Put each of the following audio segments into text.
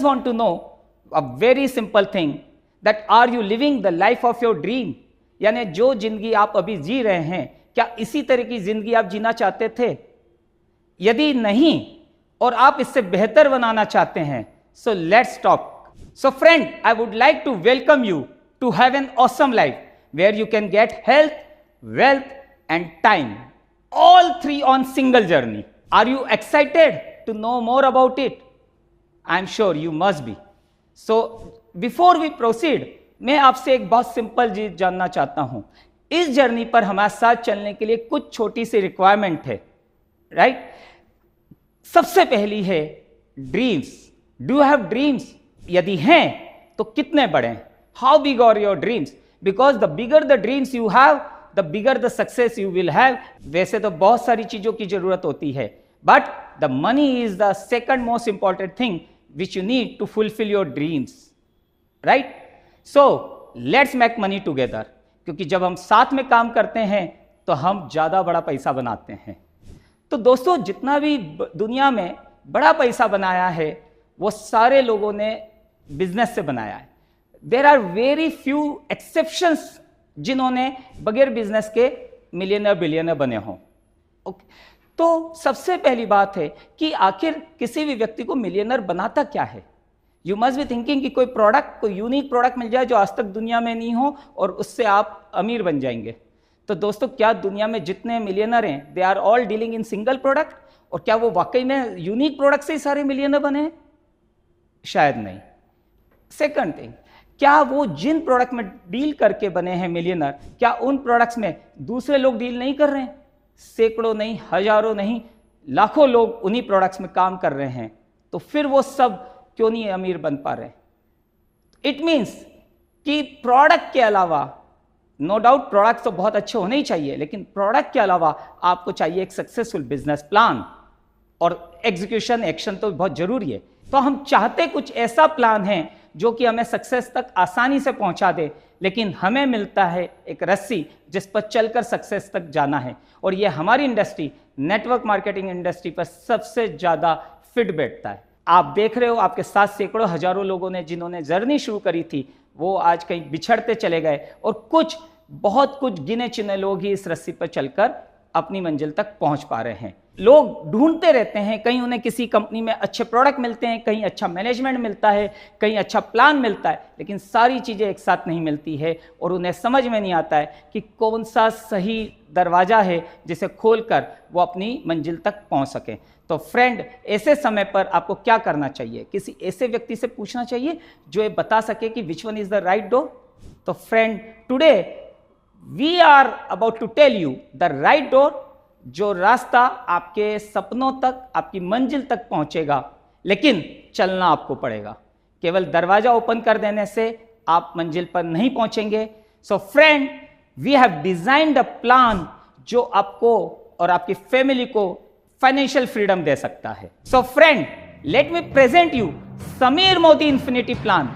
just want to know a very simple thing that are you living the life of your dream? यानी जो जिंदगी आप अभी जी रहे हैं, क्या इसी तरह की जिंदगी आप जीना चाहते थे? यदि नहीं और आप इससे बेहतर बनाना चाहते हैं, so let's talk. So friend, I would like to welcome you to have an awesome life where you can get health, wealth and time, all three on single journey. Are you excited to know more about it? I'm sure you must be. So before we proceed, मैं आपसे एक बहुत simple चीज जानना चाहता हूं. इस journey पर हमारे साथ चलने के लिए कुछ छोटी सी रिक्वायरमेंट है, राइट? सबसे पहली है dreams. Do you have dreams? यदि हैं तो कितने बड़े हैं? How big are your dreams? Because the bigger the dreams you have, the bigger the success you will have. वैसे तो बहुत सारी चीजों की जरूरत होती है, but the money is the second most important thing which you need to fulfil your dreams, right? So let's make money together. क्योंकि जब हम साथ में काम करते हैं तो हम ज्यादा बड़ा पैसा बनाते हैं. तो दोस्तों, जितना भी दुनिया में बड़ा पैसा बनाया है वो सारे लोगों ने बिजनेस से बनाया है. There are very few exceptions जिन्होंने बगैर बिजनेस के मिलियनर बिलियनर बने हों. ओके, तो सबसे पहली बात है कि आखिर किसी भी व्यक्ति को मिलियनर बनाता क्या है? यू मस्ट बी थिंकिंग कि कोई प्रोडक्ट, कोई यूनिक प्रोडक्ट मिल जाए जो आज तक दुनिया में नहीं हो और उससे आप अमीर बन जाएंगे. तो दोस्तों, क्या दुनिया में जितने मिलियनर हैं they are all dealing in single product? और क्या वो वाकई में यूनिक प्रोडक्ट से ही सारे मिलियनर बने हैं? शायद नहीं. सेकंड थिंग, क्या वो जिन प्रोडक्ट में डील करके बने हैं मिलियनर, क्या उन प्रोडक्ट्स में दूसरे लोग डील नहीं कर रहे हैं? सैकड़ों नहीं, हजारों नहीं, लाखों लोग उन्हीं प्रोडक्ट्स में काम कर रहे हैं. तो फिर वो सब क्यों नहीं अमीर बन पा रहे? इट मीन्स कि प्रोडक्ट के अलावा, नो डाउट प्रोडक्ट तो बहुत अच्छे होने ही चाहिए, लेकिन प्रोडक्ट के अलावा आपको चाहिए एक सक्सेसफुल बिजनेस प्लान, और एग्जीक्यूशन, एक्शन तो बहुत जरूरी है. तो हम चाहते कुछ ऐसा प्लान है जो कि हमें सक्सेस तक आसानी से पहुंचा दे, लेकिन हमें मिलता है एक रस्सी जिस पर चलकर सक्सेस तक जाना है. और यह हमारी इंडस्ट्री, नेटवर्क मार्केटिंग इंडस्ट्री पर सबसे ज्यादा फिट बैठता है. आप देख रहे हो, आपके साथ सैकड़ों हजारों लोगों ने जिन्होंने जर्नी शुरू करी थी वो आज कहीं बिछड़ते चले गए, और कुछ, बहुत कुछ गिने चुने लोग ही इस रस्सी पर चलकर अपनी मंजिल तक पहुंच पा रहे हैं. लोग ढूंढते रहते हैं, कहीं उन्हें किसी कंपनी में अच्छे प्रोडक्ट मिलते हैं, कहीं अच्छा मैनेजमेंट मिलता है, कहीं अच्छा प्लान मिलता है, लेकिन सारी चीजें एक साथ नहीं मिलती है और उन्हें समझ में नहीं आता है कि कौन सा सही दरवाजा है जिसे खोलकर वो अपनी मंजिल तक पहुंच सके. तो फ्रेंड, ऐसे समय पर आपको क्या करना चाहिए? किसी ऐसे व्यक्ति से पूछना चाहिए जो ये बता सके कि which one is the right door. तो friend, today we are about to tell you the right door, जो रास्ता आपके सपनों तक, आपकी मंजिल तक पहुंचेगा, लेकिन चलना आपको पड़ेगा. केवल दरवाजा ओपन कर देने से आप मंजिल पर नहीं पहुंचेंगे. So friend, we have designed a plan जो आपको और आपकी फैमिली को फाइनेंशियल फ्रीडम दे सकता है. So friend, let me present you Sameer Modi infinity plan.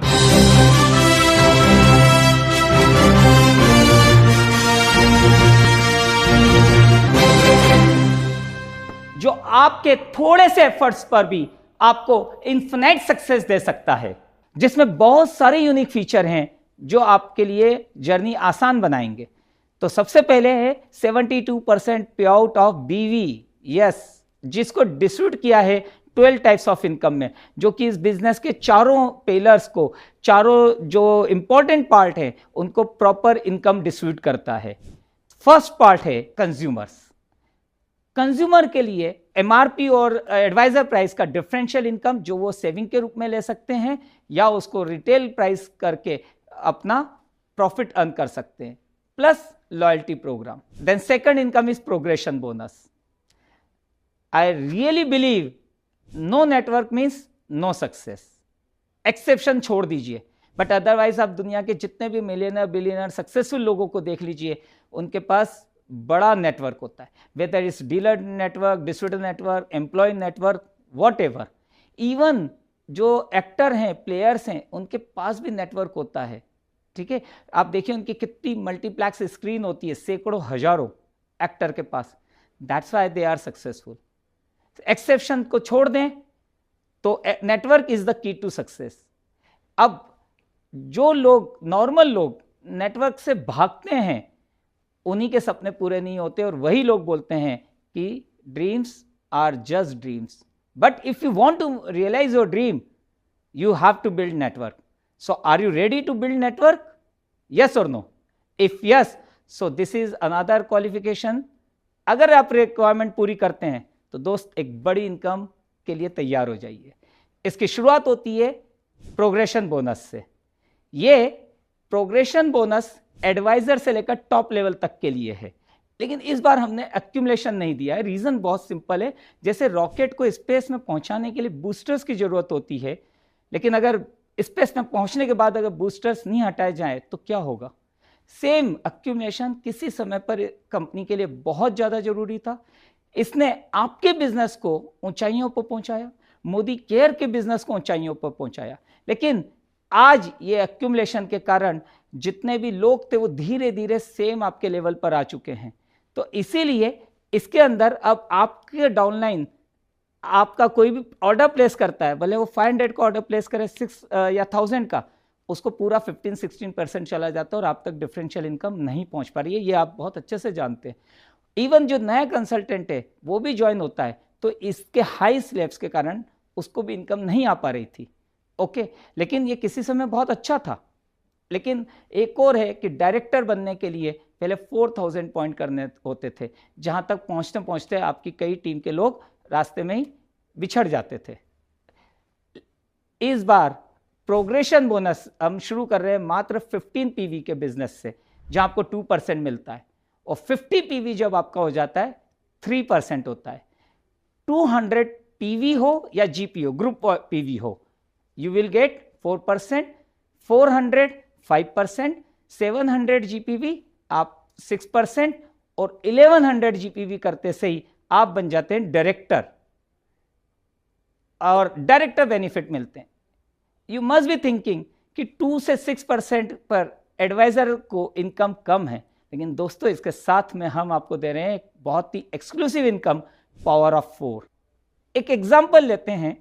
जो आपके थोड़े से एफर्ट्स पर भी आपको इन्फिनाइट सक्सेस दे सकता है, जिसमें बहुत सारे यूनिक फीचर हैं जो आपके लिए जर्नी आसान बनाएंगे. तो सबसे पहले है 72% पे आउट ऑफ बीवी, यस, जिसको डिस्ट्रीब्यूट किया है 12 टाइप्स ऑफ इनकम में, जो कि इस बिजनेस के चारों पिलर्स को, चारों जो इंपॉर्टेंट पार्ट है उनको प्रॉपर इनकम डिस्ट्रीब्यूट करता है. फर्स्ट पार्ट है कंज्यूमर्स. कंज्यूमर के लिए एमआरपी और एडवाइजर प्राइस का डिफरेंशियल इनकम, जो वो सेविंग के रूप में ले सकते हैं या उसको रिटेल प्राइस करके अपना प्रॉफिट अर्न कर सकते हैं, plus loyalty programme. Then second income is progression bonus. I really believe no network means no success. Exception छोड़ दीजिए, बट अदरवाइज आप दुनिया के जितने भी मिलियनर बिलियनर सक्सेसफुल लोगों को देख लीजिए, उनके पास बड़ा नेटवर्क होता है, whether is dealer network, distributor network, employ network, whatever. Even जो एक्टर हैं, प्लेयर्स हैं, उनके पास भी नेटवर्क होता है. ठीक है, आप देखिए उनकी कितनी मल्टीप्लेक्स स्क्रीन होती है, सैकड़ों हजारों एक्टर के पास. That's why they are successful. Exception को छोड़ दें तो network is the key to success. अब जो लोग, नॉर्मल लोग नेटवर्क से भागते हैं, उन्हीं के सपने पूरे नहीं होते, और वही लोग बोलते हैं कि dreams are just dreams. But if you want to realise your dream, you have to build network. So are you ready to build network? Yes or no? If yes, so this is another qualification. अगर आप requirement पूरी करते हैं तो दोस्त एक बड़ी income के लिए तैयार हो जाइए। इसकी शुरुआत होती है प्रोग्रेशन बोनस से। ये प्रोग्रेशन बोनस एडवाइजर से लेकर टॉप लेवल तक के लिए है, लेकिन इस बार हमने एक्यूमुलेशन नहीं दिया है। रीजन बहुत सिंपल है, जैसे रॉकेट को स्पेस में पहुंचाने के लिए बूस्टर्स की जरूरत होती है, लेकिन अगर स्पेस में पहुंचने के बाद अगर बूस्टर्स नहीं हटाए जाएं तो क्या होगा। सेम एक्यूमुलेशन किसी समय पर कंपनी के लिए बहुत ज़्यादा जरूरी था। इसने आपके बिजनेस को ऊंचाइयों पर पहुंचाया, मोदी केयर के बिजनेस को ऊंचाइयों पर पहुंचाया। लेकिन आज ये एक्यूमुलेशन के कारण जितने भी लोग थे वो धीरे धीरे सेम आपके लेवल पर आ चुके हैं। तो इसीलिए इसके अंदर अब आपके डाउनलाइन आपका कोई भी ऑर्डर प्लेस करता है, भले वो 500 का ऑर्डर प्लेस करे 6 या 1000 का, उसको पूरा 15-16% चला जाता है और आप तक डिफरेंशियल इनकम नहीं पहुंच पा रही है। ये आप बहुत अच्छे से जानते हैं। इवन जो नया कंसल्टेंट है वो भी ज्वाइन होता है तो इसके हाई स्लैब्स के कारण उसको भी इनकम नहीं आ पा रही थी। ओके, लेकिन ये किसी समय बहुत अच्छा था। लेकिन एक और है कि डायरेक्टर बनने के लिए पहले 4000 पॉइंट करने होते थे, जहां तक पहुंचते पहुंचते आपकी कई टीम के लोग रास्ते में ही बिछड़ जाते थे। इस बार प्रोग्रेशन बोनस हम शुरू कर रहे हैं मात्र 15 पीवी के बिजनेस से, जहां आपको 2% मिलता है, और 50 पीवी जब आपका हो जाता है 3% होता है। 200 पीवी हो या जीपी हो, ग्रुप पीवी हो, यू विल गेट 4%, 400 5%, 700 जीपीवी आप 6%, और 1100 जीपीवी करते से ही आप बन जाते हैं डायरेक्टर, और डायरेक्टर बेनिफिट मिलते हैं। यू मस्ट बी थिंकिंग कि 2 से 6% पर एडवाइजर को इनकम कम है, लेकिन दोस्तों इसके साथ में हम आपको दे रहे हैं एक बहुत ही एक्सक्लूसिव इनकम, पावर ऑफ 4। एक एग्जांपल लेते हैं।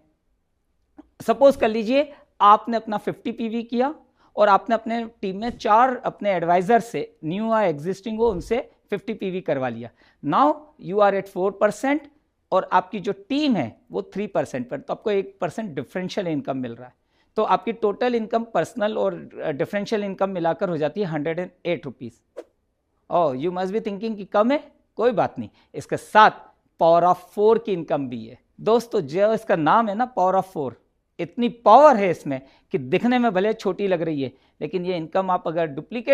सपोज कर लीजिए आपने अपना 50 पीवी किया और आपने अपने टीम में 4 अपने एडवाइजर से, न्यू या एग्जिस्टिंग हो, उनसे 50 पीवी करवा लिया। नाउ यू आर एट 4% और आपकी जो टीम है वो 3% पर, तो आपको 1% डिफरेंशियल इनकम मिल रहा है। तो आपकी टोटल इनकम पर्सनल और डिफरेंशियल इनकम मिलाकर हो जाती है 108 रुपीज़। और यू मस्ट बी थिंकिंग कि कम है, कोई बात नहीं, इसके साथ पावर ऑफ 4 की इनकम भी है। दोस्तों जो इसका नाम है ना, पावर ऑफ 4, इतनी पावर है इसमें कि दिखने में भले छोटी लग रही है, लेकिन ये इनकम आप अगर डुप्लीकेट